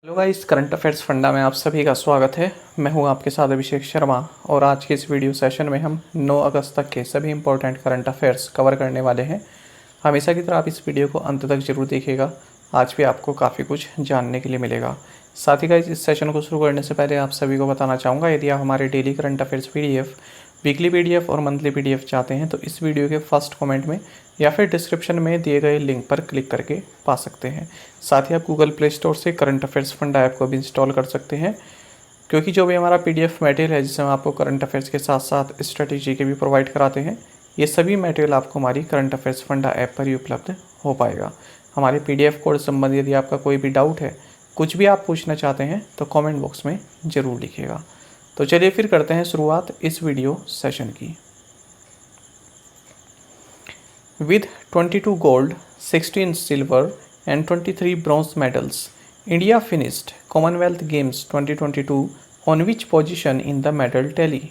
Hello guys, current affairs funda में आप सभी का स्वागत है। मैं हूं आपके साथ अभिषेक शर्मा और आज के इस वीडियो सेशन में हम 9 अगस्त तक के सभी इंपॉर्टेंट करंट अफेयर्स कवर करने वाले हैं। हमेशा की तरह आप इस वीडियो को अंत तक जरूर देखिएगा। आज भी आपको काफ़ी कुछ जानने के लिए मिलेगा। साथ ही गाइस, इस सेशन को शुरू करने से पहले आप सभी को बताना चाहूँगा, यदि आप हमारे daily current affairs PDF, weekly PDF और मंथली पीडीएफ चाहते हैं तो इस वीडियो के फर्स्ट कमेंट में या फिर डिस्क्रिप्शन में दिए गए लिंक पर क्लिक करके पा सकते हैं। साथ ही आप गूगल प्ले स्टोर से करंट अफेयर्स फंडा ऐप को भी इंस्टॉल कर सकते हैं, क्योंकि जो भी हमारा पीडीएफ मटेरियल है जिसमें हम आपको करंट अफेयर्स के साथ साथ स्ट्रेटेजी के भी प्रोवाइड कराते हैं, ये सभी मटेरियल आपको हमारी करंट अफेयर्स फंडा ऐप पर ही उपलब्ध हो पाएगा। हमारे पीडीएफ कोड संबंधी यदि आपका कोई भी डाउट है, कुछ भी आप पूछना चाहते हैं तो कमेंट बॉक्स में ज़रूर लिखिएगा। तो चलिए फिर करते हैं शुरुआत इस वीडियो सेशन की। With 22 gold, 16 silver and 23 bronze medals, India finished Commonwealth Games 2022 on which position in the medal tally?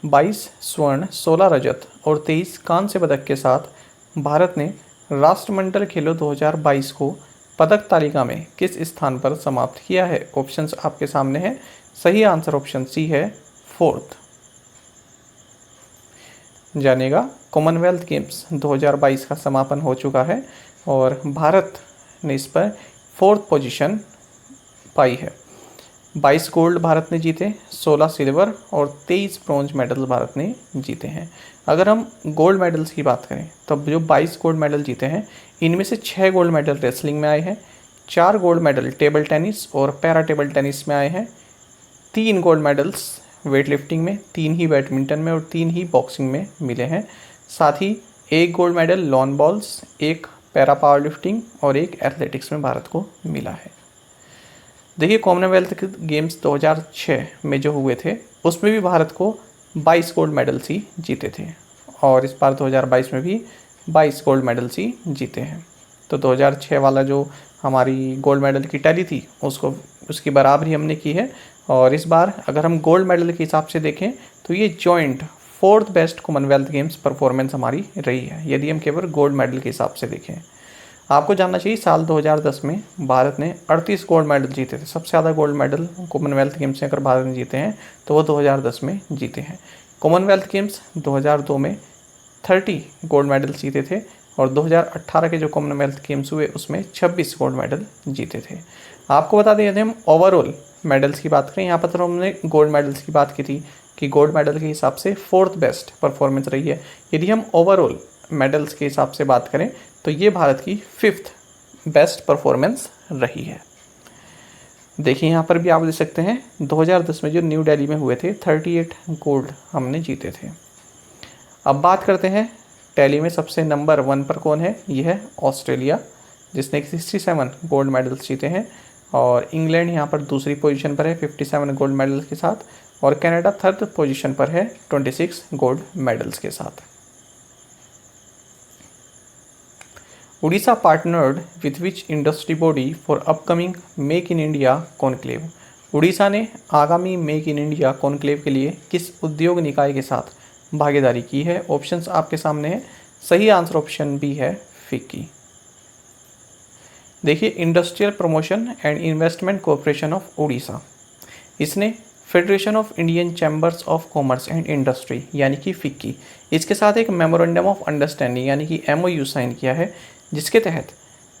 22 स्वर्ण, 16 रजत और 23 कांस्य पदक के साथ भारत ने राष्ट्रमंडल खेलों 2022 को पदक तालिका में किस स्थान पर समाप्त किया है? ऑप्शंस आपके सामने हैं। सही आंसर ऑप्शन सी है, 4th। जानेगा, कॉमनवेल्थ गेम्स 2022 का समापन हो चुका है और भारत ने इस पर 4th पोजीशन पाई है। 22 गोल्ड भारत ने जीते, 16 सिल्वर और 23 ब्रॉन्ज मेडल भारत ने जीते हैं। अगर हम गोल्ड मेडल्स की बात करें तो जो 22 गोल्ड मेडल जीते हैं, इनमें से 6 गोल्ड मेडल रेसलिंग में आए हैं, 4 गोल्ड मेडल टेबल टेनिस और पैरा टेबल टेनिस में आए हैं, 3 गोल्ड मेडल्स वेट लिफ्टिंग में, 3 ही बैडमिंटन में और 3 ही बॉक्सिंग में मिले हैं। साथ ही 1 gold medal lawn balls, 1 para power lifting और 1 एथलेटिक्स में भारत को मिला है। देखिए, कॉमनवेल्थ गेम्स 2006 में जो हुए थे उसमें भी भारत को 22 गोल्ड मेडल्स ही जीते थे और इस बार 2022 में भी 22 गोल्ड मेडल्स ही जीते हैं। तो 2006 वाला जो हमारी गोल्ड मेडल की टैली थी उसकी बराबरी हमने की है और इस बार अगर हम गोल्ड मेडल के हिसाब से देखें तो ये joint 4th best Commonwealth games performance हमारी रही है, यदि हम केवल गोल्ड मेडल के हिसाब से देखें। आपको जानना चाहिए, साल 2010 में भारत ने 38 गोल्ड मेडल जीते थे। सबसे ज़्यादा गोल्ड मेडल कॉमनवेल्थ गेम्स में अगर भारत ने जीते हैं तो वो 2010 में जीते हैं। कॉमनवेल्थ गेम्स 2002 में 30 गोल्ड मेडल जीते थे और 2018 के जो कॉमनवेल्थ गेम्स हुए उसमें 26 गोल्ड मेडल जीते थे। आपको बता दें, यदि हम ओवरऑल मेडल्स की बात करें, यहाँ पर तो हमने गोल्ड मेडल्स की बात की थी कि गोल्ड मेडल के हिसाब से 4th बेस्ट परफॉर्मेंस रही है। यदि हम ओवरऑल मेडल्स के हिसाब से बात करें तो ये भारत की 5th बेस्ट परफॉर्मेंस रही है। देखिए, यहाँ पर भी आप देख सकते हैं 2010 में जो न्यू दिल्ली में हुए थे 38 गोल्ड हमने जीते थे। अब बात करते हैं टैली में सबसे नंबर 1 पर कौन है। यह है ऑस्ट्रेलिया, जिसने 67 गोल्ड मेडल्स जीते हैं और इंग्लैंड यहाँ पर दूसरी पोजीशन पर है 57 गोल्ड मेडल्स के साथ और कनाडा 3rd पोजीशन पर है 26 गोल्ड मेडल्स के साथ। Orissa partnered with which industry body for upcoming make in India conclave. Orissa ने आगामी मेक इन इंडिया कॉन्क्लेव के लिए किस उद्योग निकाय के साथ भागीदारी की है? ऑप्शंस आपके सामने हैं। सही आंसर ऑप्शन बी है, फिक्की। देखिए, industrial promotion and investment corporation of Orissa, इसने federation of Indian chambers of commerce and industry यानी कि फिक्की, इसके साथ एक मेमोरेंडम ऑफ अंडरस्टैंडिंग यानी कि MOU साइन किया है, जिसके तहत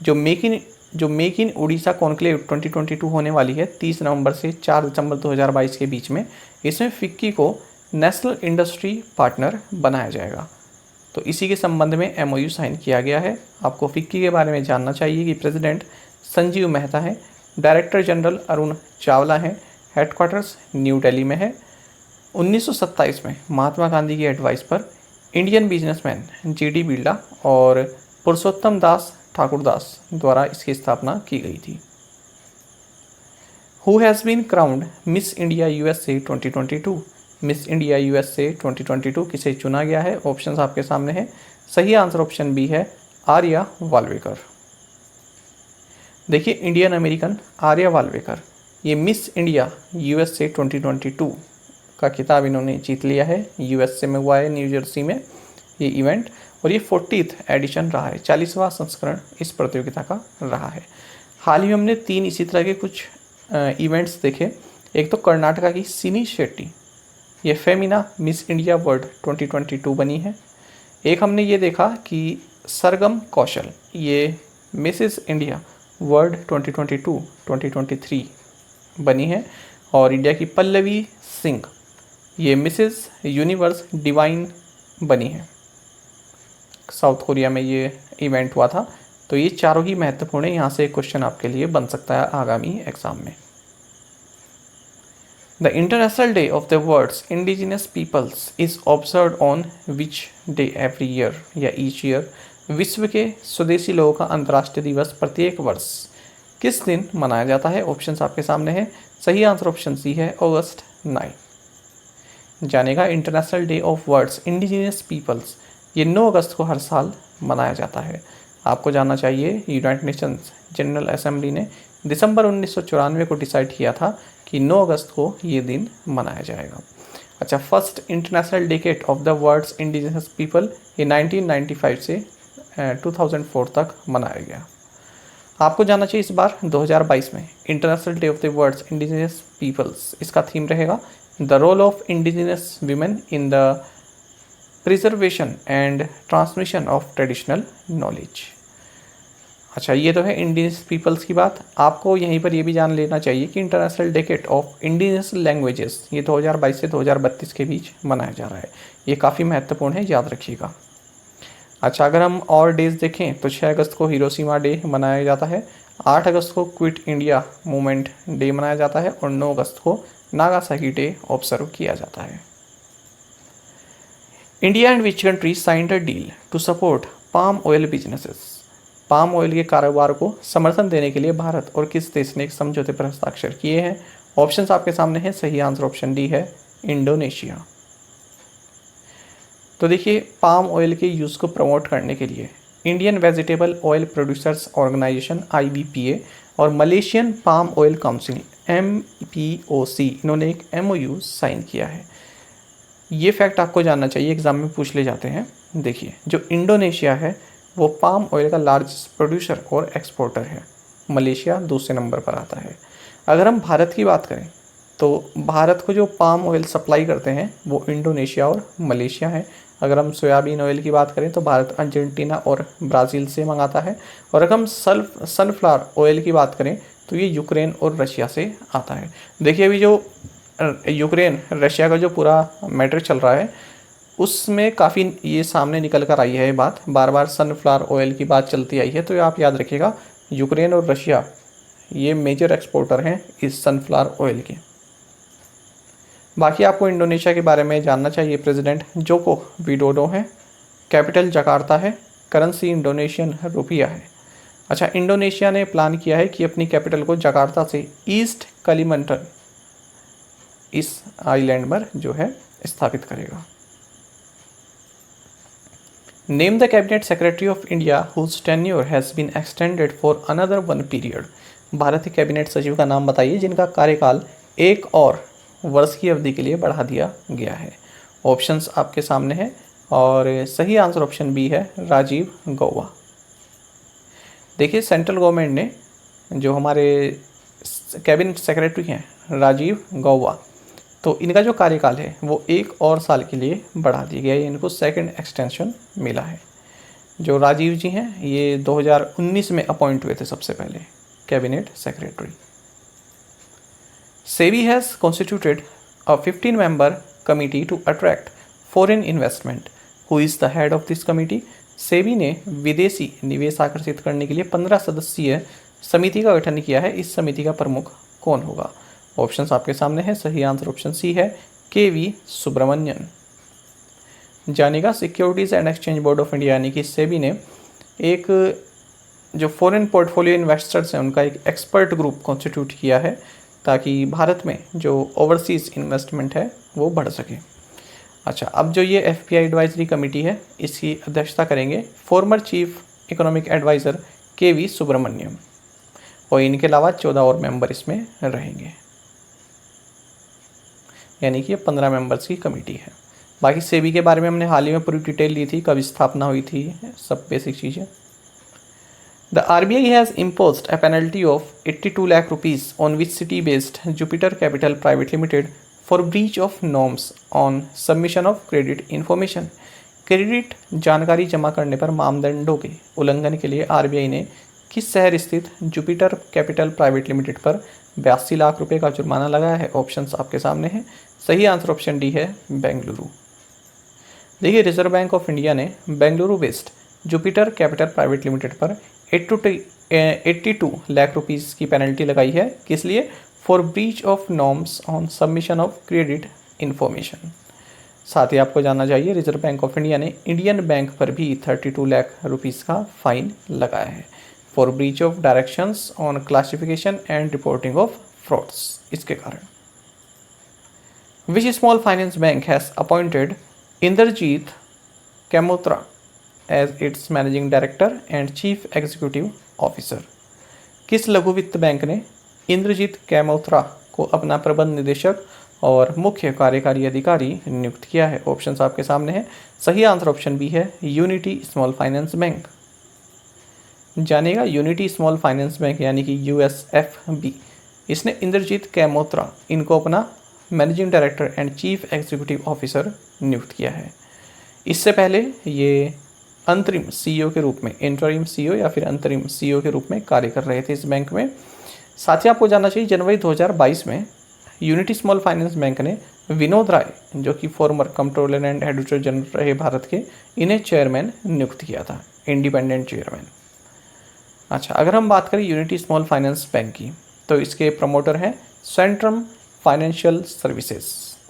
जो मेक इन उड़ीसा कॉन्क्लेव 2022 होने वाली है 30 नवंबर से 4 दिसंबर 2022 के बीच में, इसमें फिक्की को नेशनल इंडस्ट्री पार्टनर बनाया जाएगा। तो इसी के संबंध में MOU साइन किया गया है। आपको फिक्की के बारे में जानना चाहिए कि प्रेसिडेंट संजीव मेहता है, डायरेक्टर जनरल अरुण चावला है, हेडक्वार्टर्स न्यू दिल्ली में है। 1927 में महात्मा गांधी की एडवाइस पर इंडियन बिजनेसमैन GD बिरला और पुरुषोत्तम दास ठाकुरदास द्वारा इसकी स्थापना की गई थी। Who has been crowned Miss India USA 2022? Miss India USA 2022 किसे चुना गया है? ऑप्शंस आपके सामने हैं। सही आंसर ऑप्शन बी है, आर्या वाल्वेकर। देखिए, इंडियन अमेरिकन आर्या वाल्वेकर ये मिस इंडिया USA 2022 का खिताब इन्होंने जीत लिया है। USA में हुआ है, न्यू जर्सी में ये इवेंट, और ये 40th एडिशन रहा है, 40वां संस्करण इस प्रतियोगिता का रहा है। हाल ही में हमने 3 इसी तरह के कुछ इवेंट्स देखे, एक तो कर्नाटका की सिनी शेट्टी, ये फेमिना मिस इंडिया वर्ल्ड 2022 बनी है। एक हमने ये देखा कि सरगम कौशल, ये मिसेस इंडिया वर्ल्ड 2022-2023 बनी है। और इंडिया की पल्लवी सिंह, ये मिसेस यूनिवर्स डिवाइन बनी है। साउथ कोरिया में ये इवेंट हुआ था। तो ये चारों ही महत्वपूर्ण है, यहाँ से एक क्वेश्चन आपके लिए बन सकता है आगामी एग्जाम में। The International Day of the World's Indigenous Peoples is observed on which day every year या each year? विश्व के स्वदेशी लोगों का अंतर्राष्ट्रीय दिवस प्रत्येक वर्ष किस दिन मनाया जाता है? ऑप्शंस आपके सामने हैं। सही आंसर ऑप्शन सी है, अगस्त 9। जानेगा international day of world's indigenous peoples, ये 9 अगस्त को हर साल मनाया जाता है। आपको जानना चाहिए यूनाइटेड नेशंस जनरल असेंबली ने दिसंबर 1994 को डिसाइड किया था कि 9 अगस्त को ये दिन मनाया जाएगा। अच्छा, first international decade of the world's indigenous people ये 1995 से 2004 तक मनाया गया। आपको जानना चाहिए इस बार 2022 में international day of the world's indigenous peoples, इसका थीम रहेगा the role of indigenous women in the preservation and transmission of traditional knowledge. अच्छा, ये तो है इंडिजिनियस पीपल्स की बात। आपको यहीं पर ये भी जान लेना चाहिए कि international decade of indigenous languages ये 2022 से 2032 के बीच मनाया जा रहा है। ये काफ़ी महत्वपूर्ण है, याद रखिएगा। अच्छा, अगर हम और डेज देखें तो 6 अगस्त को हिरोशिमा डे मनाया जाता है, 8 अगस्त को क्विट इंडिया मूवमेंट डे मनाया जाता है और 9 अगस्त को नागासाकी डे ऑब्जर्व किया जाता है। India and which country signed a deal to support palm oil businesses? Palm oil के कारोबार को समर्थन देने के लिए भारत और किस देश ने एक समझौते पर हस्ताक्षर किए हैं? ऑप्शंस आपके सामने हैं। सही आंसर ऑप्शन डी है, इंडोनेशिया। तो देखिए, पाम ऑयल के यूज़ को प्रमोट करने के लिए Indian vegetable oil producers organisation IBPA और Malaysian palm oil council MPOC इन्होंने एक MOU साइन किया है। ये फैक्ट आपको जानना चाहिए, एग्जाम में पूछ ले जाते हैं। देखिए, जो इंडोनेशिया है वो पाम ऑयल का लार्जेस्ट प्रोड्यूसर और एक्सपोर्टर है, मलेशिया दूसरे नंबर पर आता है। अगर हम भारत की बात करें तो भारत को जो पाम ऑयल सप्लाई करते हैं वो इंडोनेशिया और मलेशिया है। अगर हम सोयाबीन ऑयल की बात करें तो भारत अर्जेंटीना और ब्राज़ील से मंगाता है। और अगर हम सनफ्लावर ऑयल की बात करें तो ये यूक्रेन और रशिया से आता है। देखिए, अभी जो यूक्रेन रशिया का जो पूरा मैटर चल रहा है उसमें काफ़ी ये सामने निकल कर आई है ये बात, बार बार सनफ्लावर ऑयल की बात चलती आई है। तो आप याद रखिएगा, यूक्रेन और रशिया ये मेजर एक्सपोर्टर हैं इस सनफ्लावर ऑयल के। बाकी आपको इंडोनेशिया के बारे में जानना चाहिए। प्रेसिडेंट जोको विडोडो है, कैपिटल जकार्ता है, करेंसी इंडोनेशियन रुपया है। अच्छा, इंडोनेशिया ने प्लान किया है कि अपनी कैपिटल को जकार्ता से ईस्ट कलिमंटन इस आइलैंड पर जो है स्थापित करेगा। Name the cabinet secretary of India whose tenure has been extended for another 1 period. Bharat के कैबिनेट सचिव का नाम बताइए जिनका कार्यकाल 1 और वर्ष की अवधि के लिए बढ़ा दिया गया है। ऑप्शंस आपके सामने हैं और सही आंसर ऑप्शन बी है, राजीव गौबा। देखिए, सेंट्रल गवर्नमेंट ने जो हमारे कैबिनेट सेक्रेटरी हैं राजीव गौबा, तो इनका जो कार्यकाल है वो 1 और साल के लिए बढ़ा दिया गया है। इनको सेकंड एक्सटेंशन मिला है। जो राजीव जी हैं ये 2019 में अपॉइंट हुए थे सबसे पहले cabinet secretary. SEBI has constituted a 15-member committee to attract foreign investment. Who is the head of this committee? SEBI ने विदेशी निवेश आकर्षित करने के लिए 15 सदस्यीय समिति का गठन किया है। इस समिति का प्रमुख कौन होगा? ऑप्शंस आपके सामने है। सही आंसर ऑप्शन सी है, KV सुब्रमण्यन। जानेगा, securities and exchange board of India यानी कि SEBI ने एक जो फॉरेन पोर्टफोलियो इन्वेस्टर्स हैं उनका एक एक्सपर्ट ग्रुप कॉन्स्टिट्यूट किया है ताकि भारत में जो ओवरसीज़ इन्वेस्टमेंट है वो बढ़ सके। अच्छा, अब जो ये FPI एडवाइजरी कमेटी है इसकी अध्यक्षता करेंगे former chief economic adviser KV Subramanian और इनके अलावा 14 और मेंबर इसमें रहेंगे, यानी कि ये 15 मेंबर्स की कमेटी है। बाकी SEBI के बारे में हमने हाल ही में पूरी डिटेल ली थी, कब स्थापना हुई थी, सब बेसिक चीज़ें। The RBI has imposed a penalty of 82 lakh rupees on which city-based Jupiter Capital Private Limited for breach of norms on submission of credit information. Credit जानकारी जमा करने पर मानदंडों के उल्लंघन के लिए आरबीआई ने किस शहर स्थित जुपिटर कैपिटल प्राइवेट लिमिटेड पर 82 लाख रुपए का जुर्माना लगाया है? ऑप्शंस आपके सामने हैं। सही आंसर ऑप्शन डी है, बेंगलुरु। देखिए, रिजर्व बैंक ऑफ इंडिया ने Bengaluru based Jupiter capital private limited पर 82 लाख रुपीज़ की पेनल्टी लगाई है। किस लिए? For breach of norms on submission of credit information. साथ ही आपको जानना चाहिए, रिजर्व बैंक ऑफ इंडिया ने इंडियन बैंक पर भी 32 लाख रुपीज़ का फाइन लगाया है for breach of directions on classification and reporting of frauds. इसके कारण which small finance bank has appointed Indrajit Camotra as its managing director and chief executive officer. किस लघु वित्त बैंक ने इंद्रजीत कैमोत्रा को अपना प्रबंध निदेशक और मुख्य कार्यकारी अधिकारी नियुक्त किया है? ऑप्शंस आपके सामने हैं। सही आंसर ऑप्शन बी है, यूनिटी स्मॉल फाइनेंस बैंक। जानिएगा, यूनिटी स्मॉल फाइनेंस बैंक यानी कि यूएसएफबी, इसने इंद्रजीत कैमोत्रा इनको अपना managing director and chief executive officer नियुक्त किया है। इससे पहले ये अंतरिम सीईओ के रूप में, इंटरिम सीईओ या फिर अंतरिम सीईओ के रूप में कार्य कर रहे थे इस बैंक में। साथ ही आपको जानना चाहिए, जनवरी 2022 में यूनिटी स्मॉल फाइनेंस बैंक ने विनोद राय, जो कि farmer controller and editor general रहे भारत के, इन्हें चेयरमैन नियुक्त किया था, इंडिपेंडेंट चेयरमैन। अच्छा, अगर हम बात करें यूनिटी स्मॉल फाइनेंस बैंक की, तो इसके प्रमोटर हैं Centrum financial services,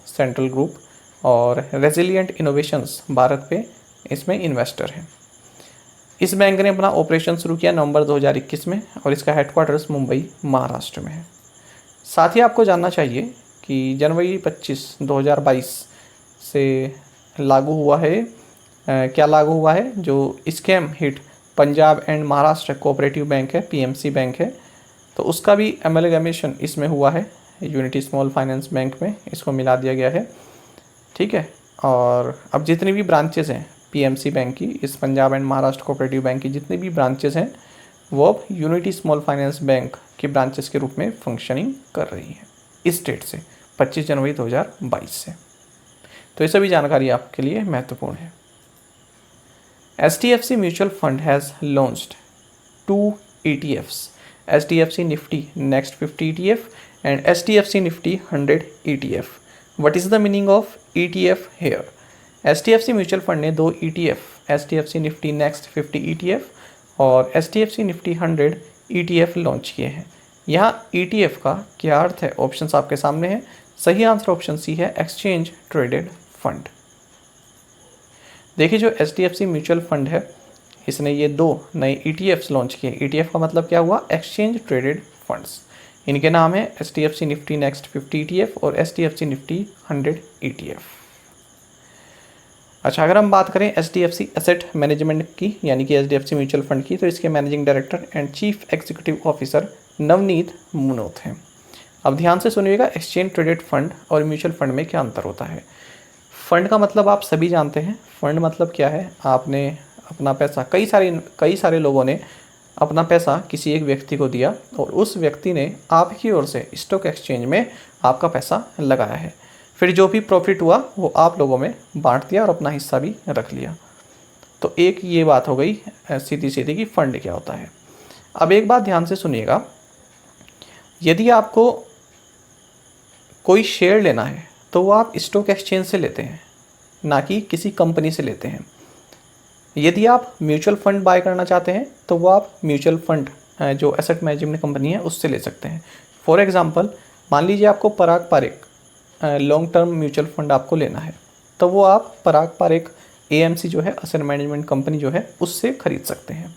central group, और रेजिलिएंट इनोवेशंस भारत पे इसमें इन्वेस्टर हैं। इस बैंक ने अपना ऑपरेशन शुरू किया नवंबर 2021 में और इसका हेडक्वार्टर्स मुंबई, महाराष्ट्र में है। साथ ही आपको जानना चाहिए कि जनवरी 25, 2022 से लागू हुआ है, क्या लागू हुआ है? जो scam hit Punjab and Maharashtra cooperative bank है, पीएमसी बैंक है, तो उसका भी एमलगमेशन इसमें हुआ है, यूनिटी स्मॉल फाइनेंस बैंक में इसको मिला दिया गया है। ठीक है, और अब जितनी भी ब्रांचेज़ हैं पीएमसी बैंक की, इस Punjab and Maharashtra cooperative bank की जितनी भी ब्रांचेज़ हैं, वो अब यूनिटी स्मॉल फाइनेंस बैंक की ब्रांचेस के रूप में फंक्शनिंग कर रही हैं इस डेट से, 25 जनवरी 2022 से। तो ये सभी जानकारी आपके लिए महत्वपूर्ण है। HDFC mutual fund has launched 2 ETFs, HDFC Nifty next 50 ETF and HDFC Nifty 100 ETF. What is the meaning of ETF here? HDFC mutual fund ने 2 ETF, HDFC Nifty next 50 ETF और HDFC निफ्टी 100 ETF लॉन्च किए हैं। यहाँ ETF का क्या अर्थ है? Options आपके सामने हैं। सही आंसर ऑप्शन सी है, एक्सचेंज ट्रेडेड फंड। देखिए, जो HDFC म्यूचुअल फंड है, इसने ये 2 नए ETFs लॉन्च किए। ETF का मतलब क्या हुआ? Exchange traded funds. इनके नाम है HDFC निफ्टी नेक्स्ट 50 ETF और HDFC निफ्टी 100 ETF। अच्छा, अगर हम बात करें HDFC एसेट मैनेजमेंट की यानी कि HDFC म्यूचुअल फंड की, तो इसके managing director and chief executive officer Navneet Munot हैं। अब ध्यान से सुनिएगा, एक्सचेंज ट्रेडेड फंड और म्यूचुअल फंड में क्या अंतर होता है। फंड का मतलब आप सभी जानते हैं। फंड मतलब क्या है? आपने अपना पैसा, कई सारे लोगों ने अपना पैसा किसी एक व्यक्ति को दिया और उस व्यक्ति ने आपकी ओर से स्टॉक एक्सचेंज में आपका पैसा लगाया है। फिर जो भी प्रॉफिट हुआ वो आप लोगों में बांट दिया और अपना हिस्सा भी रख लिया। तो एक ये बात हो गई सीधी सीधी कि फंड क्या होता है। अब एक बात ध्यान से सुनिएगा, यदि आपको कोई शेयर लेना है तो वो आप स्टॉक एक्सचेंज से लेते हैं, ना कि किसी कंपनी से लेते हैं। यदि आप म्यूचुअल फंड बाय करना चाहते हैं तो वो आप म्यूचुअल फंड जो एसेट मैनेजमेंट कंपनी है उससे ले सकते हैं। फॉर एग्जांपल, मान लीजिए आपको Parag Parikh long term mutual fund आपको लेना है, तो वो आप पराग पारेख AMC जो है एसेट मैनेजमेंट कंपनी जो है उससे खरीद सकते हैं।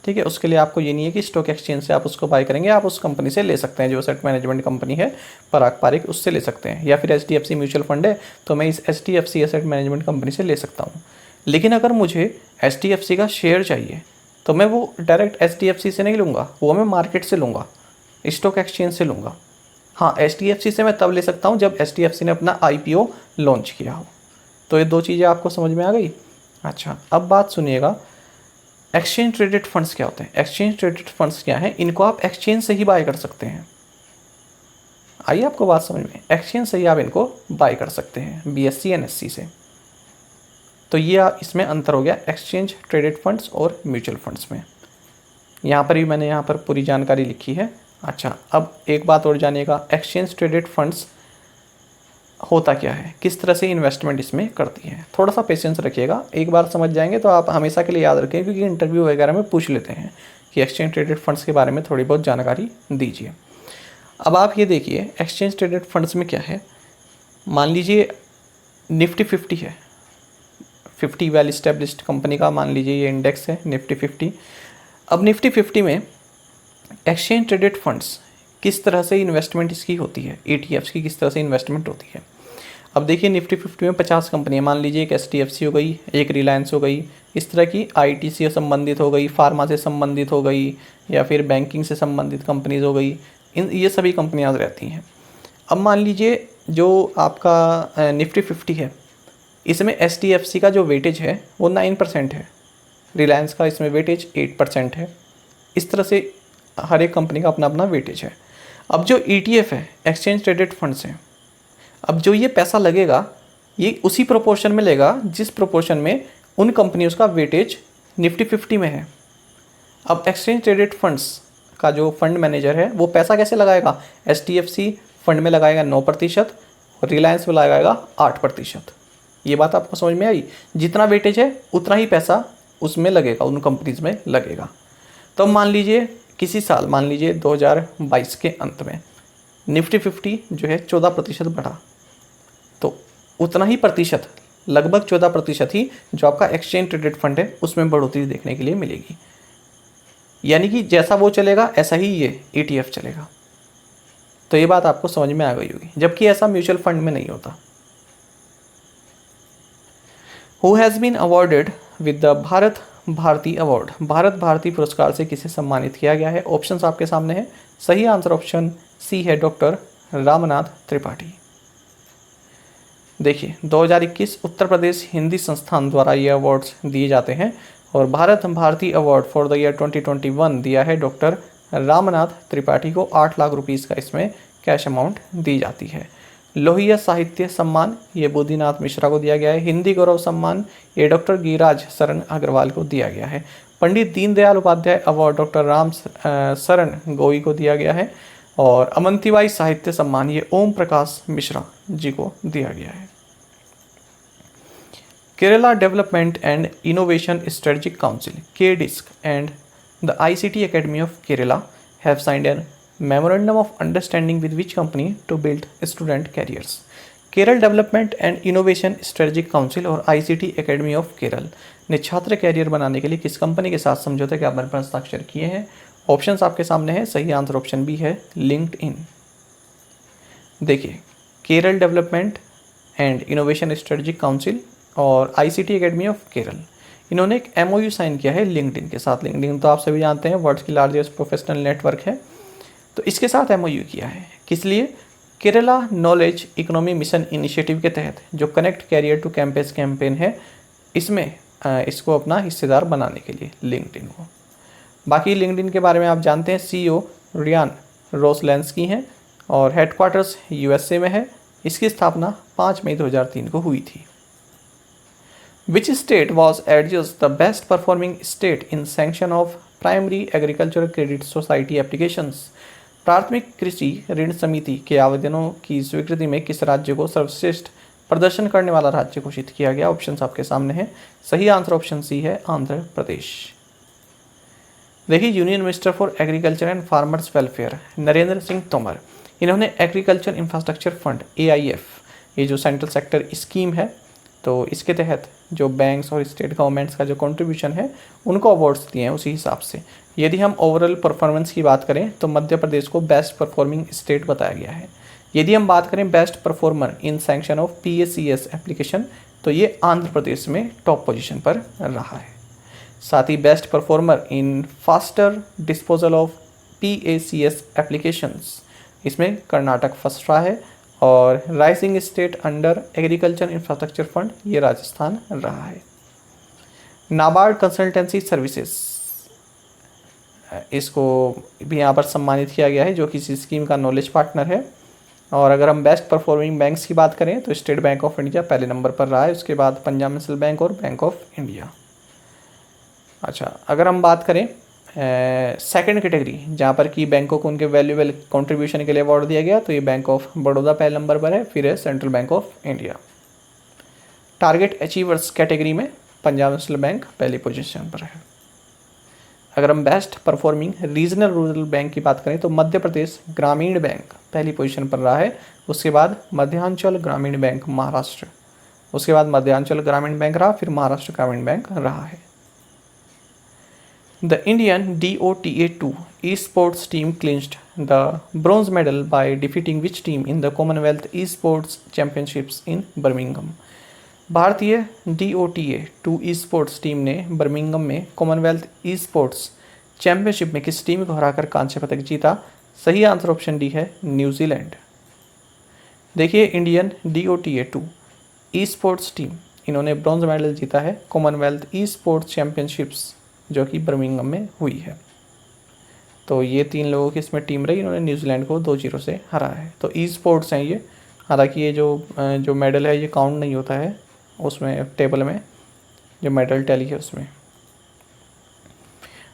ठीक है, उसके लिए आपको ये नहीं है कि स्टॉक एक्सचेंज से आप उसको बाय करेंगे, आप उस कंपनी से ले सकते हैं जो एसेट मैनेजमेंट कंपनी है पराग पारेख, उससे ले सकते हैं। या फिर HDFC म्यूचुअल फंड है तो मैं इस HDFC एसेट मैनेजमेंट कंपनी से ले सकता हूँ। लेकिन अगर मुझे HDFC का शेयर चाहिए तो मैं वो डायरेक्ट HDFC से नहीं लूँगा, वो मैं मार्केट से लूँगा, स्टॉक एक्सचेंज से लूँगा। हाँ, HDFC से मैं तब ले सकता हूँ जब HDFC ने अपना IPO लॉन्च किया हो। तो ये 2 चीज़ें आपको समझ में आ गई। अच्छा, अब बात सुनिएगा, एक्सचेंज ट्रेडेड फंड्स क्या होते हैं? एक्सचेंज ट्रेडेड फंड्स क्या है? इनको आप एक्सचेंज से ही बाय कर सकते हैं। आइए आपको बात समझ में, एक्सचेंज से ही आप इनको बाय कर सकते हैं BSE NSE से। तो ये इसमें अंतर हो गया एक्सचेंज ट्रेडेड फंड्स और म्यूचुअल फंड्स में। यहाँ पर भी मैंने यहाँ पर पूरी जानकारी लिखी है। अच्छा, अब एक बात और जानिएगा, एक्सचेंज ट्रेडेड फंड्स होता क्या है, किस तरह से इन्वेस्टमेंट इसमें करती है। थोड़ा सा पेशेंस रखिएगा, एक बार समझ जाएंगे तो आप हमेशा के लिए याद रखें, क्योंकि इंटरव्यू वगैरह में पूछ लेते हैं कि एक्सचेंज ट्रेडेड फंड्स के बारे में थोड़ी बहुत जानकारी दीजिए। अब आप ये देखिए एक्सचेंज ट्रेडेड फंड्स में क्या है। मान लीजिए निफ्टी 50 है, 50 वेल इस्टेब्लिश्ड कंपनी का मान लीजिए ये इंडेक्स है निफ्टी 50। अब निफ्टी 50 में एक्सचेंज ट्रेडेड फंड्स किस तरह से इन्वेस्टमेंट इसकी होती है, ETFs की किस तरह से इन्वेस्टमेंट होती है। अब देखिए निफ्टी 50 में 50 कंपनियाँ, मान लीजिए एक HDFC हो गई, एक रिलायंस हो गई, इस तरह की IT से संबंधित हो गई, फार्मा से संबंधित हो गई, या फिर बैंकिंग से संबंधित कंपनीज हो गई, ये सभी कंपनियाँ रहती हैं। अब मान लीजिए जो आपका निफ्टी 50 है, इसमें HDFC का जो वेटेज है वो 9% है, रिलायंस का इसमें वेटेज 8% है। इस तरह से हर एक कंपनी का अपना अपना वेटेज है। अब जो ETF है, एक्सचेंज ट्रेडेड फंड्स हैं, अब जो ये पैसा लगेगा ये उसी प्रोपोर्शन में लेगा जिस प्रोपोर्शन में उन कंपनियों का वेटेज निफ्टी 50 में है। अब एक्सचेंज ट्रेडेड फंड्स का जो फंड मैनेजर है वो पैसा कैसे लगाएगा, HDFC फंड में लगाएगा 9%, रिलायंस में लगाएगा 8%। ये बात आपको समझ में आई? जितना वेटेज है उतना ही पैसा उसमें लगेगा, उन कंपनीज में लगेगा। तो मान लीजिए किसी साल, मान लीजिए 2022 के अंत में निफ्टी 50 जो है 14% बढ़ा, तो उतना ही प्रतिशत, लगभग 14% ही जो आपका एक्सचेंज ट्रेडेड फंड है उसमें बढ़ोतरी देखने के लिए मिलेगी। यानी कि जैसा वो चलेगा ऐसा ही ये ETF चलेगा। तो ये बात आपको समझ में आ गई होगी, जबकि ऐसा म्यूचुअल फंड में नहीं होता। Who has been awarded with the Bharat Bharati award, Bharat Bharati पुरस्कार से किसे सम्मानित किया गया है? ऑप्शंस आपके सामने है। सही आंसर ऑप्शन सी है, डॉक्टर रामनाथ त्रिपाठी। देखिए 2021 उत्तर प्रदेश हिंदी संस्थान द्वारा ये अवार्ड्स दिए जाते हैं, और Bharat Bharati award for the year 2021 दिया है डॉक्टर रामनाथ त्रिपाठी को। 8 लाख रुपीज़ का इसमें कैश अमाउंट दी जाती है। लोहिया साहित्य सम्मान ये बोधिनाथ मिश्रा को दिया गया है। हिंदी गौरव सम्मान ये डॉक्टर गिरिराज शरण अग्रवाल को दिया गया है। पंडित दीनदयाल उपाध्याय अवार्ड डॉक्टर राम शरण गोई को दिया गया है। और अमंतीबाई साहित्य सम्मान ये ओम प्रकाश मिश्रा जी को दिया गया है। Kerala development and innovation strategic council KDISC and the ICT Academy of Kerala have signed a memorandum of understanding with which company to build student careers? Kerala development and innovation strategic council और ICT Academy of केरल ने छात्र career बनाने के लिए किस company के साथ समझौते ज्ञापन पर हस्ताक्षर किए हैं? ऑप्शंस आपके सामने है। सही आंसर ऑप्शन बी है, लिंक्डइन। देखिए Kerala development and innovation strategic council और ICT Academy of केरल, इन्होंने एक MOU साइन किया है लिंक्डइन के साथ। लिंक्डइन तो आप सभी जानते हैं वर्ल्ड की लार्जेस्ट प्रोफेशनल नेटवर्क है, तो इसके साथ MOU किया है। किस लिए? Kerala knowledge economy mission initiative के तहत जो connect career to campus campaign है, इसमें इसको अपना हिस्सेदार बनाने के लिए लिंक्डइन को। बाकी लिंक्डइन के बारे में आप जानते हैं, CEO रियान रोसलेंस्की हैं और हेडक्वार्टर्स USA में है। इसकी स्थापना 5 मई 2003 को हुई थी। Which state was adjudged the best performing state in sanction of primary agricultural credit society applications? प्राथमिक कृषि ऋण समिति के आवेदनों की स्वीकृति में किस राज्य को सर्वश्रेष्ठ प्रदर्शन करने वाला राज्य घोषित किया गया? ऑप्शंस आपके सामने हैं। सही आंसर ऑप्शन सी है, आंध्र प्रदेश। देखिए union minister for agriculture and farmers welfare Narendra Singh Tomar, इन्होंने एग्रीकल्चर इंफ्रास्ट्रक्चर फंड AIF ये जो सेंट्रल सेक्टर स्कीम है, तो इसके तहत जो बैंक्स और स्टेट गवर्नमेंट्स का जो कंट्रीब्यूशन है उनको अवार्ड्स दिए हैं उसी हिसाब से। यदि हम ओवरऑल परफॉर्मेंस की बात करें तो मध्य प्रदेश को बेस्ट परफॉर्मिंग स्टेट बताया गया है। यदि हम बात करें best performer in sanction of PACS application, तो ये आंध्र प्रदेश में टॉप पोजीशन पर रहा है। साथ ही best performer in faster disposal of PACS applications, इसमें कर्नाटक फर्स्ट रहा है। और rising state under agriculture infrastructure fund ये राजस्थान रहा है। नाबार्ड कंसल्टेंसी सर्विसेज, इसको भी यहाँ पर सम्मानित किया गया है, जो किसी स्कीम का नॉलेज पार्टनर है। और अगर हम बेस्ट परफॉर्मिंग बैंक्स की बात करें तो स्टेट बैंक ऑफ इंडिया पहले नंबर पर रहा है, उसके बाद पंजाब नेशनल बैंक और बैंक ऑफ इंडिया। अच्छा, अगर हम बात करें सेकंड कैटेगरी जहाँ पर कि बैंकों को उनके वैल्यूएबल कंट्रीब्यूशन के लिए अवार्ड दिया गया, तो ये बैंक ऑफ बड़ौदा पहले नंबर पर है, फिर है central bank of India. Target achievers category में पंजाब नेशनल बैंक पहली पोजीशन पर है। अगर हम best performing regional rural bank की बात करें तो मध्य प्रदेश ग्रामीण बैंक पहली पोजीशन पर रहा है, उसके बाद मध्यांचल ग्रामीण बैंक महाराष्ट्र, उसके बाद मध्यांचल ग्रामीण बैंक रहा, फिर महाराष्ट्र ग्रामीण बैंक रहा है। The Indian DOTA-2 esports team clinched the bronze medal by defeating which team in the Commonwealth Esports Championships in Birmingham? भारतीय DOTA-2 esports टीम ने बर्मिंघम में कॉमनवेल्थ ई-स्पोर्ट्स चैंपियनशिप में किस टीम को हराकर कांस्य पदक जीता? सही आंसर ऑप्शन डी है, न्यूजीलैंड। देखिए, इंडियन DOTA-2 ई-स्पोर्ट्स टीम, इन्होंने ब्रॉन्ज मेडल जीता है कॉमनवेल्थ ई-स्पोर्ट्स चैंपियनशिप्स जो कि बर्मिंघम में हुई है। तो ये 3 लोगों की इसमें टीम रही, इन्होंने न्यूजीलैंड को 2-0 से हरा है। तो ई स्पोर्ट्स हैं ये, हालांकि ये जो मेडल है ये काउंट नहीं होता है उसमें, टेबल में जो मेडल टैली है उसमें।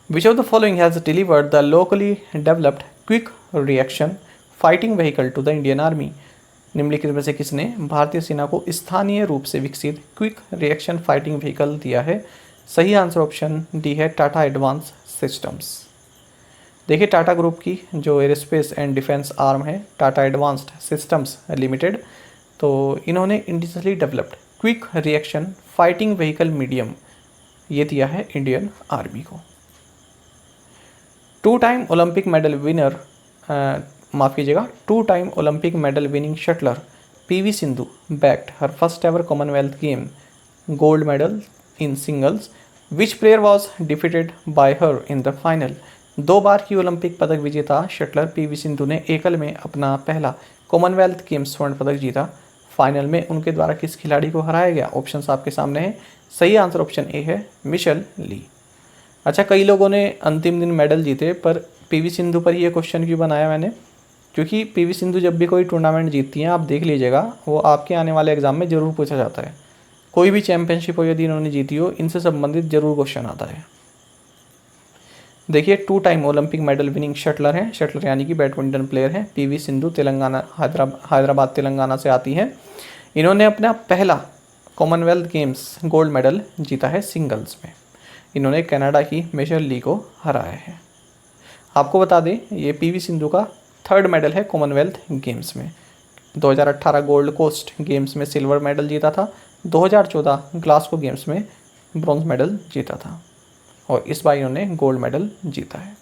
Which of the following has delivered the locally developed quick reaction fighting vehicle to the Indian army? निम्नलिखित में से किसने भारतीय सेना को स्थानीय रूप से विकसित क्विक रिएक्शन फाइटिंग व्हीकल दिया है? सही आंसर ऑप्शन डी है, टाटा एडवांस सिस्टम्स। देखिए, टाटा ग्रुप की जो एयरोस्पेस एंड डिफेंस आर्म है टाटा एडवांस्ड सिस्टम्स लिमिटेड, तो इन्होंने indigenously developed quick reaction fighting vehicle medium ये दिया है इंडियन आर्मी को। 2 टाइम ओलंपिक मेडल विनर, माफ़ कीजिएगा, 2 time Olympic medal winning shuttler PV Sindhu backed her first ever Commonwealth game gold medal in singles, which player was defeated by her in the final? 2 बार की Olympic पदक विजेता shuttler PV Sindhu ने एकल में अपना पहला कॉमनवेल्थ गेम्स स्वर्ण पदक जीता। फाइनल में उनके द्वारा किस खिलाड़ी को हराया गया? ऑप्शंस आपके सामने हैं। सही आंसर ऑप्शन ए है, मिशेल ली। अच्छा, कई लोगों ने अंतिम दिन मेडल जीते, पर PV सिंधु पर ये क्वेश्चन क्यों बनाया मैंने? क्योंकि PV सिंधु जब भी कोई टूर्नामेंट जीतती हैं, आप देख लीजिएगा, वो आपके आने वाले एग्जाम में ज़रूर पूछा जाता है। कोई भी चैंपियनशिप हो यदि इन्होंने जीती हो, इनसे संबंधित जरूर क्वेश्चन आता है। देखिए, 2 time Olympic medal winning shuttler हैं, शटलर यानी कि बैडमिंटन प्लेयर हैं। PV सिंधु तेलंगाना हैदराबाद तेलंगाना से आती हैं। इन्होंने अपना पहला कॉमनवेल्थ गेम्स गोल्ड मेडल जीता है सिंगल्स में। इन्होंने कनाडा की मिशेल ली को हराया है। आपको बता दें, ये PV सिंधु का 3rd मेडल है कॉमनवेल्थ गेम्स में। 2018 गोल्ड कोस्ट गेम्स में सिल्वर मेडल जीता था, 2014 ग्लासगो गेम्स में ब्रॉन्ज मेडल जीता था, और इस बार इन्होंने गोल्ड मेडल जीता है।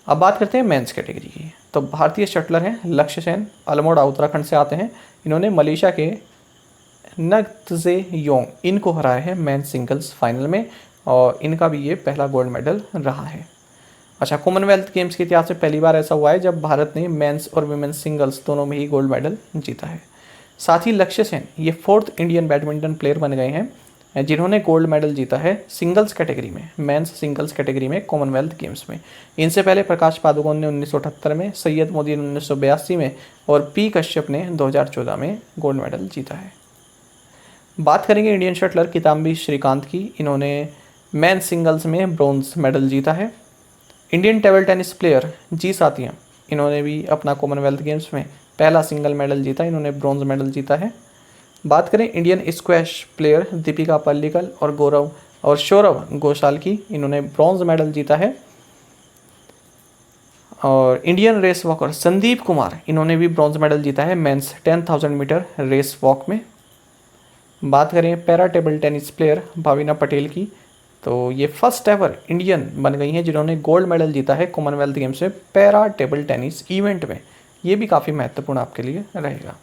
अब बात करते हैं मेंस कैटेगरी की। तो भारतीय शटलर हैं लक्ष्य सेन, अल्मोड़ा उत्तराखंड से आते हैं। इन्होंने मलेशिया के नगजे योंग इनको हराया है मेंस सिंगल्स फाइनल में, और इनका भी ये पहला गोल्ड मेडल रहा है। अच्छा, कॉमनवेल्थ गेम्स के इतिहास में पहली बार ऐसा हुआ है जब भारत ने मेंस और विमेंस सिंगल्स दोनों में ही गोल्ड मेडल जीता है। साथ ही लक्ष्य सेन ये 4th इंडियन बैडमिंटन प्लेयर बन गए हैं जिन्होंने गोल्ड मेडल जीता है सिंगल्स कैटेगरी में, मेंस सिंगल्स कैटेगरी में कॉमनवेल्थ गेम्स में। इनसे पहले प्रकाश पादुकोण ने 1978 में, सैयद मोदी ने 1982 में और P कश्यप ने 2014 में गोल्ड मेडल जीता है। बात करेंगे इंडियन शटलर किदाम्बी श्रीकांत की। इन्होंने मेंस सिंगल्स में ब्रॉन्ज मेडल जीता है। इंडियन टेबल टेनिस प्लेयर जी सातिया, इन्होंने भी अपना कॉमनवेल्थ गेम्स में पहला सिंगल मेडल जीता, इन्होंने ब्रॉन्ज मेडल जीता है। बात करें Indian squash player Deepika Pallikal और सौरव घोषाल की, इन्होंने ब्रॉन्ज मेडल जीता है। और Indian race walker Sandeep Kumar, इन्होंने भी ब्रॉन्ज मेडल जीता है मेंस 10,000 मीटर रेस वॉक में। बात करें para table tennis player Bhavina Patel की, तो ये फर्स्ट एवर इंडियन बन गई हैं जिन्होंने गोल्ड मेडल जीता है कॉमनवेल्थ गेम्स में पैरा टेबल टेनिस इवेंट में। ये भी काफ़ी महत्वपूर्ण आपके लिए रहेगा।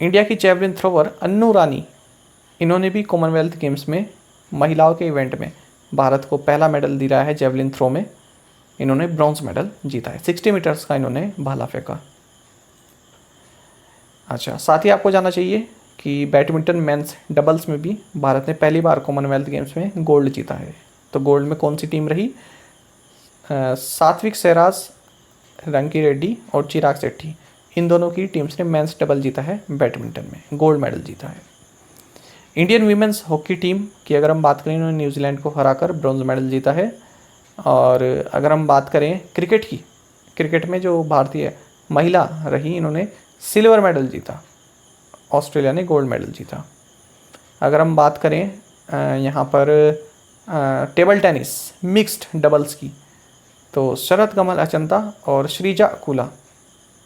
इंडिया की जैवलिन थ्रोवर अन्नू रानी, इन्होंने भी कॉमनवेल्थ गेम्स में महिलाओं के इवेंट में भारत को पहला मेडल दिलाया है जैवलिन थ्रो में, इन्होंने ब्रॉन्ज मेडल जीता है। 60 मीटर्स का इन्होंने भाला फेंका। अच्छा, साथ ही आपको जानना चाहिए कि बैडमिंटन मेंस डबल्स में भी भारत ने पहली बार कॉमनवेल्थ गेम्स में गोल्ड जीता है। तो गोल्ड में कौन सी टीम रही? सात्विक साईराज, रंकी रेड्डी और चिराग शेट्टी, इन दोनों की टीम्स ने मेंस डबल जीता है, बैडमिंटन में गोल्ड मेडल जीता है। इंडियन वीमेंस हॉकी टीम की अगर हम बात करें, इन्होंने न्यूजीलैंड को हराकर ब्रॉन्ज मेडल जीता है। और अगर हम बात करें क्रिकेट की, क्रिकेट में जो भारतीय महिला रही, इन्होंने सिल्वर मेडल जीता, ऑस्ट्रेलिया ने गोल्ड मेडल जीता। अगर हम बात करें यहाँ पर टेबल टेनिस मिक्स्ड डबल्स की, तो शरद कमल अचंता और श्रीजा अकुला,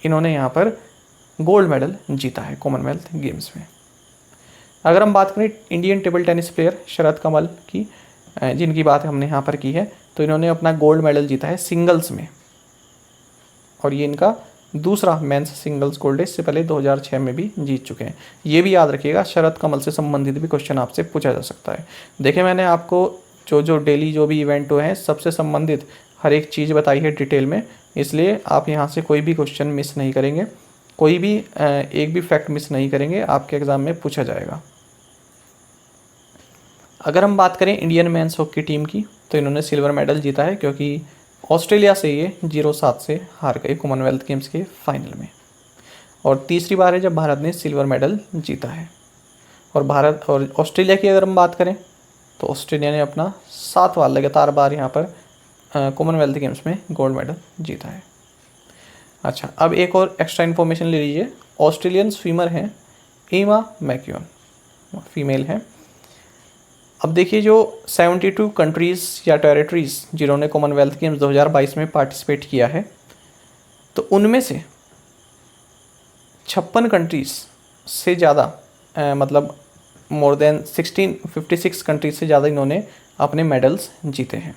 इन्होंने यहाँ पर गोल्ड मेडल जीता है कॉमनवेल्थ गेम्स में। अगर हम बात करें इंडियन टेबल टेनिस प्लेयर शरद कमल की, जिनकी बात हमने यहाँ पर की है, तो इन्होंने अपना गोल्ड मेडल जीता है सिंगल्स में, और ये इनका दूसरा मेंस सिंगल्स गोल्ड है। इससे पहले 2006 में भी जीत चुके हैं। ये भी याद रखिएगा, शरद कमल से संबंधित भी क्वेश्चन आपसे पूछा जा सकता है। देखिए, मैंने आपको जो डेली जो भी इवेंट हुए हैं सबसे संबंधित हर एक चीज़ बताई है डिटेल में, इसलिए आप यहाँ से कोई भी क्वेश्चन मिस नहीं करेंगे, कोई भी एक भी फैक्ट मिस नहीं करेंगे, आपके एग्ज़ाम में पूछा जाएगा। अगर हम बात करें इंडियन मेंस हॉकी टीम की, तो इन्होंने सिल्वर मेडल जीता है, क्योंकि ऑस्ट्रेलिया से ये 0-7 से हार गए कॉमनवेल्थ गेम्स के फाइनल में, और तीसरी बार है जब भारत ने सिल्वर मेडल जीता है। और भारत और ऑस्ट्रेलिया की अगर हम बात करें, तो ऑस्ट्रेलिया ने अपना 7वां लगातार बार यहाँ पर कॉमनवेल्थ गेम्स में गोल्ड मेडल जीता है। अच्छा, अब एक और एक्स्ट्रा इन्फॉर्मेशन ले लीजिए। ऑस्ट्रेलियन स्विमर हैं एमा मैक्यून, फीमेल हैं। अब देखिए, जो 72 कंट्रीज़ या टेरिटरीज़ जिन्होंने कॉमनवेल्थ गेम्स 2022 में पार्टिसिपेट किया है, तो उनमें से 56 कंट्रीज़ से ज़्यादा, मतलब मोर देन 56 कंट्रीज से ज़्यादा इन्होंने अपने मेडल्स जीते हैं।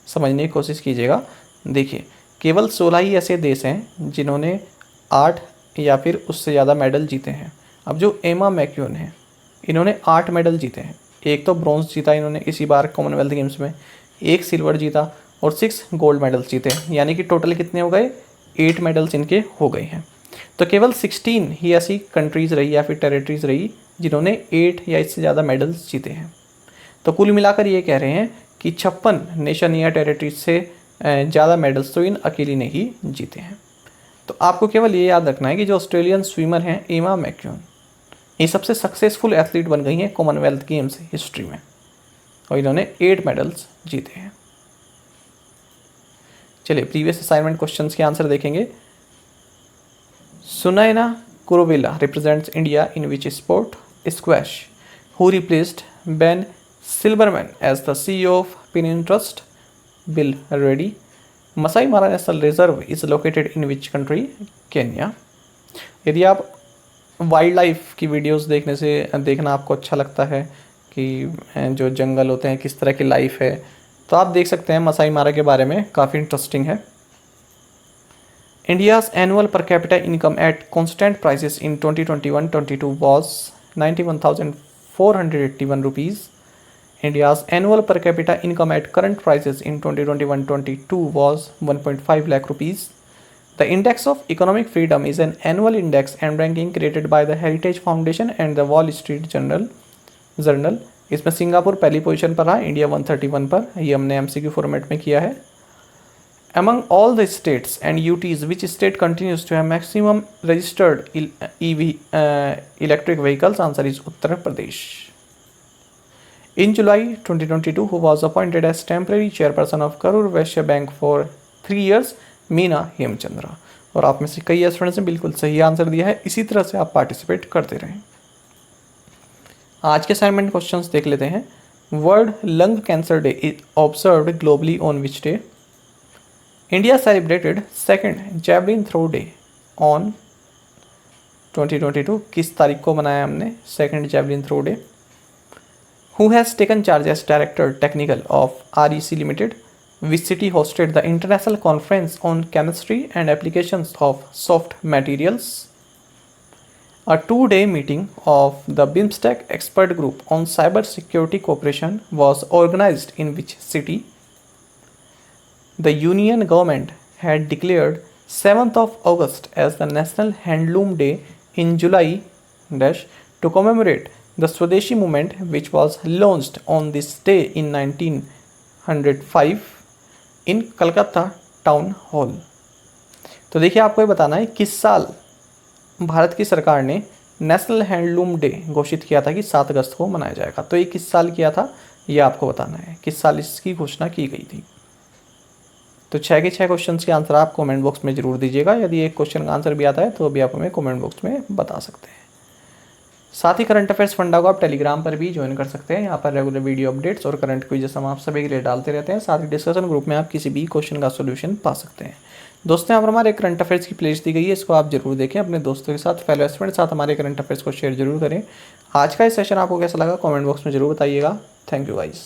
समझने की कोशिश कीजिएगा। देखिए, केवल 16 ही ऐसे देश हैं जिन्होंने 8 या फिर उससे ज़्यादा मेडल जीते हैं। अब जो एमा मैक्यून है, इन्होंने 8 मेडल जीते हैं। एक तो ब्रॉन्ज जीता इन्होंने इसी बार कॉमनवेल्थ गेम्स में, एक सिल्वर जीता और 6 गोल्ड मेडल्स जीते, यानी कि टोटल कितने हो गए? 8 मेडल्स इनके हो गए हैं। तो केवल 16 ही ऐसी कंट्रीज़ रही या फिर टेरिटरीज़ रही जिन्होंने 8 या इससे ज़्यादा मेडल्स जीते हैं। तो कुल मिलाकर ये कह रहे हैं कि 56 नेशन या टेरिटरीज से ज़्यादा मेडल्स तो इन अकेली ने ही जीते हैं। तो आपको केवल ये याद रखना है कि जो ऑस्ट्रेलियन स्विमर हैं एमा मैक्यून, ये सबसे सक्सेसफुल एथलीट बन गई हैं कॉमनवेल्थ गेम्स हिस्ट्री में, और इन्होंने 8 मेडल्स जीते हैं। चलिए, प्रीवियस असाइनमेंट क्वेश्चंस के आंसर देखेंगे। Sunaina Kuruvilla represents India in which sport? Squash. Who replaced Ben Silverman as the CEO of Pinterest? Bill Ready. Maasai Mara national reserve is located in which country? Kenya. यदि आप wild life की videos देखना आपको अच्छा लगता है कि जो जंगल होते हैं किस तरह की लाइफ है, तो आप देख सकते हैं मसाई मारा के बारे में, काफ़ी इंटरेस्टिंग है। India's annual per capita income at constant prices in 2021-22 was 91,481 rupees. India's annual per capita income at current prices in 2021-22 was 1.5 lakh rupees. The Index of Economic Freedom is an annual index and ranking created by the Heritage Foundation and the Wall Street Journal. इसमें Singapore पहली position पर रहा, India 131 पर। ये हमने MCQ format में किया है। Among all the states and UTs, which state continues to have maximum registered EV electric vehicles? Answer is Uttar Pradesh. In July 2022, who was appointed as temporary chairperson of Karur Vaishya Bank for 3 years? Meena Hemchandra. और आप में से कई students ने बिल्कुल सही answer दिया है। इसी तरह से आप पार्टिसिपेट करते रहें। आज के असाइनमेंट क्वेश्चंस देख लेते हैं। World lung cancer day is observed globally on which day? India celebrated second Javelin Throw Day on 2022। किस तारीख को मनाया हमने second Javelin Throw Day? Who has taken charge as Director Technical of REC Limited? Which city hosted the International Conference on Chemistry and Applications of Soft Materials? A 2-day meeting of the BIMSTEC Expert Group on Cyber Security Cooperation was organized in which city? The Union government had declared 7th of August as the National Handloom Day in July to commemorate the Swadeshi movement which was launched on this day in 1905 in Calcutta town hall. तो देखिए आपको ये बताना है किस साल भारत की सरकार ने नेशनल हैंडलूम डे घोषित किया था कि 7 अगस्त को मनाया जाएगा। तो ये किस साल किया था ये आपको बताना है, किस साल इसकी घोषणा की गई थी। तो 6 के 6 क्वेश्चन के आंसर आप कमेंट बॉक्स में जरूर दीजिएगा। यदि एक क्वेश्चन का आंसर भी आता है तो भी आप हमें कमेंट बॉक्स में बता सकते हैं। साथ ही करंट अफेयर्स फंडा को आप टेलीग्राम पर भी ज्वाइन कर सकते हैं। यहाँ पर रेगुलर वीडियो अपडेट्स और करंट क्विज़ेस हम आप सभी के लिए डालते रहते हैं। साथ ही डिस्कशन ग्रुप में आप किसी भी क्वेश्चन का सोल्यूशन पा सकते हैं। दोस्तों, यहाँ पर हमारे करंट अफेयर्स की प्लेलिस्ट दी गई है, इसको आप जरूर देखें। अपने दोस्तों के साथ, फेलो स्टूडेंट के साथ हमारे करंट अफेयर्स को शेयर जरूर करें। आज का ये सेशन आपको कैसा लगा कमेंट बॉक्स में जरूर बताइएगा। Thank you guys.